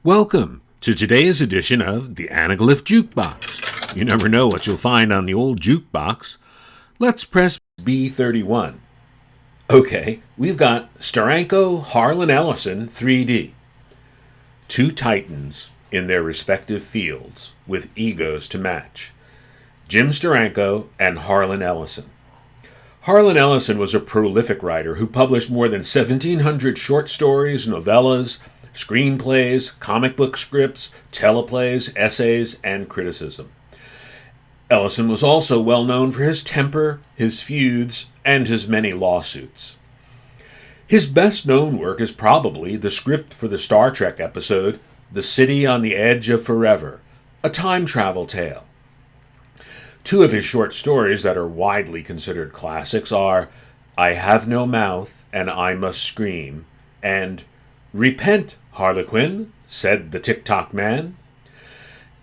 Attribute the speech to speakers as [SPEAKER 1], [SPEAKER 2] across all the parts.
[SPEAKER 1] Welcome to today's edition of the Anaglyph Jukebox. You never know what you'll find on the old jukebox. Let's press B31. Okay, we've got Steranko, Harlan Ellison, 3D. Two titans in their respective fields with egos to match. Jim Steranko and Harlan Ellison. Harlan Ellison was a prolific writer who published more than 1,700 short stories, novellas, screenplays, comic book scripts, teleplays, essays, and criticism. Ellison was also well known for his temper, his feuds, and his many lawsuits. His best-known work is probably the script for the Star Trek episode, The City on the Edge of Forever, a time travel tale. Two of his short stories that are widely considered classics are I Have No Mouth and I Must Scream, and Repent, Harlequin, said the TikTok man.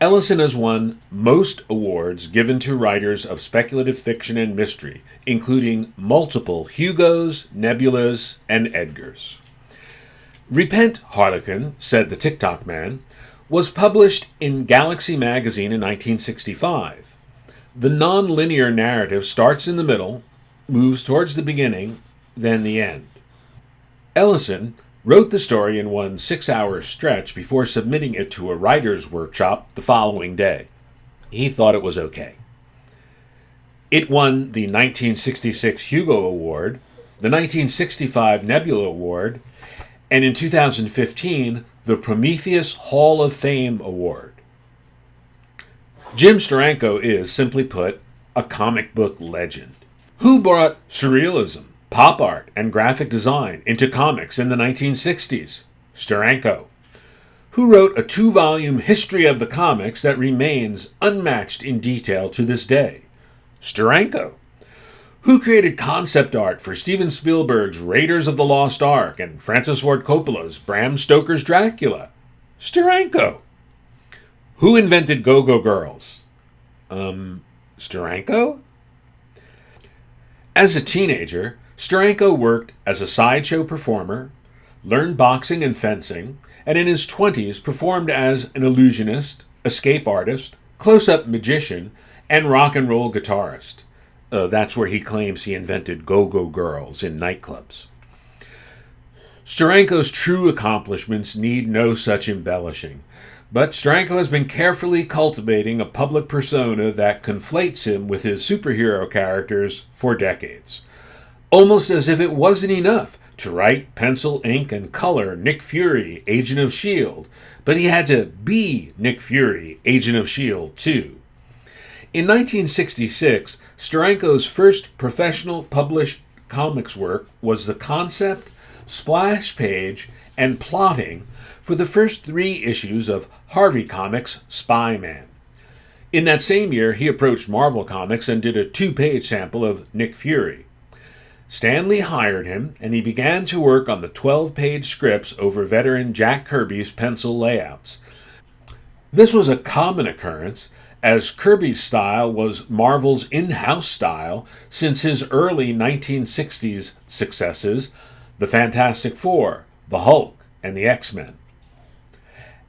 [SPEAKER 1] Ellison has won most awards given to writers of speculative fiction and mystery, including multiple Hugos, Nebulas, and Edgars. Repent, Harlequin, said the TikTok man, was published in Galaxy magazine in 1965. The non-linear narrative starts in the middle, moves towards the beginning, then the end. Ellison wrote the story in one 6-hour stretch before submitting it to a writer's workshop the following day. He thought it was okay. It won the 1966 Hugo Award, the 1965 Nebula Award, and in 2015, the Prometheus Hall of Fame Award. Jim Steranko is, simply put, a comic book legend. Who brought surrealism, pop art, and graphic design into comics in the 1960s? Steranko. Who wrote a 2-volume history of the comics that remains unmatched in detail to this day? Steranko. Who created concept art for Steven Spielberg's Raiders of the Lost Ark and Francis Ford Coppola's Bram Stoker's Dracula? Steranko. Who invented Go-Go Girls? Steranko? As a teenager, Steranko worked as a sideshow performer, learned boxing and fencing, and in his 20s performed as an illusionist, escape artist, close-up magician, and rock and roll guitarist. That's where he claims he invented Go-Go Girls in nightclubs. Steranko's true accomplishments need no such embellishing, but Steranko has been carefully cultivating a public persona that conflates him with his superhero characters for decades. Almost as if it wasn't enough to write, pencil, ink, and color Nick Fury, Agent of S.H.I.E.L.D., but he had to be Nick Fury, Agent of S.H.I.E.L.D., too. In 1966, Steranko's first professional published comics work was the concept, splash page, and plotting for the first 3 issues of Harvey Comics' Spy Man. In that same year, he approached Marvel Comics and did a 2-page sample of Nick Fury. Stan Lee hired him, and he began to work on the 12-page scripts over veteran Jack Kirby's pencil layouts. This was a common occurrence, as Kirby's style was Marvel's in-house style since his early 1960s successes, The Fantastic Four, The Hulk, and the X-Men.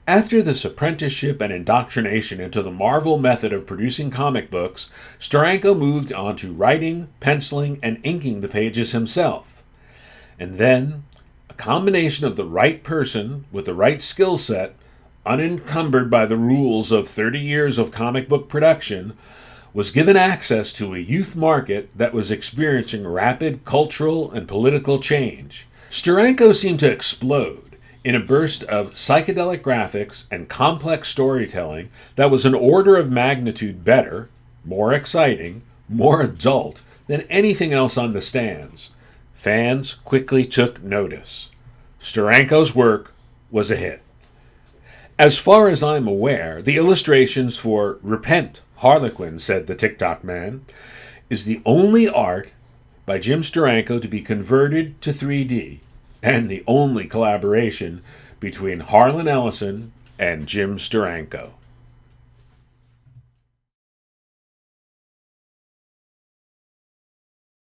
[SPEAKER 1] After this apprenticeship and indoctrination into the Marvel method of producing comic books, Steranko moved on to writing, penciling, and inking the pages himself. And then, a combination of the right person with the right skill set, unencumbered by the rules of 30 years of comic book production, was given access to a youth market that was experiencing rapid cultural and political change. Steranko seemed to explode in a burst of psychedelic graphics and complex storytelling that was an order of magnitude better, more exciting, more adult than anything else on the stands. Fans quickly took notice. Steranko's work was a hit. As far as I'm aware, the illustrations for Repent, Harlequin, said the TikTok man, is the only art by Jim Steranko to be converted to 3D, and the only collaboration between Harlan Ellison and Jim Steranko.